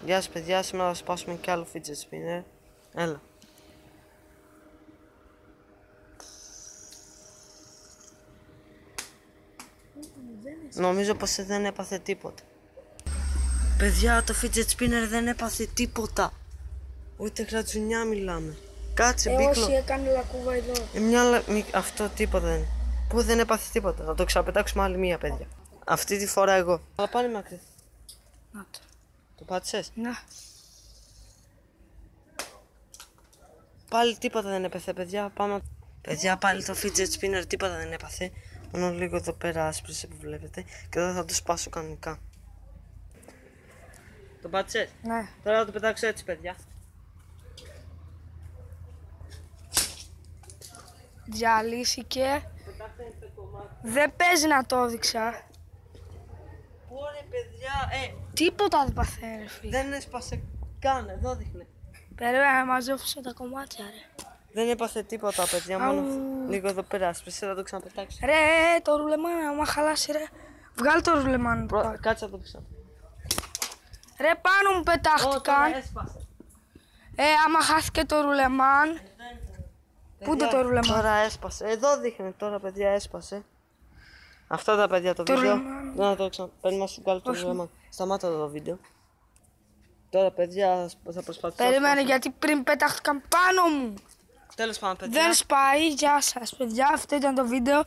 Γεια σας παιδιά, σήμερα θα σπάσουμε κι άλλο fidget spinner. Έλα. Νομίζω πως δεν έπαθε τίποτα. Παιδιά, το fidget spinner δεν έπαθε τίποτα. Ούτε γρατζουνιά μιλάμε. Κάτσε μπίκλο. Όχι, έκανε λακκούβα εδώ. Αυτό τίποτα δεν είναι. Πού δεν έπαθε τίποτα. Θα το ξαναπετάξουμε άλλη μία, παιδιά. Αυτή τη φορά εγώ. Αλλά πάνε μακριά. Να το. Το πάτησες? Να. Πάλι τίποτα δεν έπαθε, παιδιά. Πάμε. Παιδιά, πάλι το fidget spinner τίποτα δεν έπαθε. Μόνο λίγο εδώ πέρα άσπρισε που βλέπετε. Και εδώ θα το σπάσω κανονικά. Το πάτησες? Ναι. Τώρα θα το πετάξω έτσι, παιδιά. Διαλύθηκε. Δεν παίζει να το έδειξα. Ωραία, παιδιά, Τίποτα δεν παθαίνει, φίλε. δεν έσπασε καν. Εδώ δείχνε. Περίμενα να μαζέψω τα κομμάτια, ρε. Δεν έπαθε τίποτα, παιδιά. Μόνο λίγο εδώ πέρα άσπρισε. Θα το ξαναπετάξω. Ρε, το ρουλεμάν, άμα χαλάσει, ρε. Βγάλει το ρουλεμάν. Κάτσε να το πίσω. Ρε, πάνω μου πετάχτηκαν. Έσπασε. Άμα χάθηκε το ρουλεμάν. Πού είναι το ρουλεμάν? Τώρα έσπασε. Εδώ δείχνει τώρα, παιδιά, έσπασε. Αυτό τα παιδιά το βίντεο. ρουλεμάν. Να το παίρνουμε σου βγάλει το ρουλεμάν. Σταμάτα το βίντεο. Τώρα, παιδιά, θα προσπαθήσω. Περίμενε, γιατί πριν πετάχτηκαν πάνω μου. Τέλος πάντων, παιδιά. Δεν σπάει. Γεια σας, παιδιά. Αυτό ήταν το βίντεο.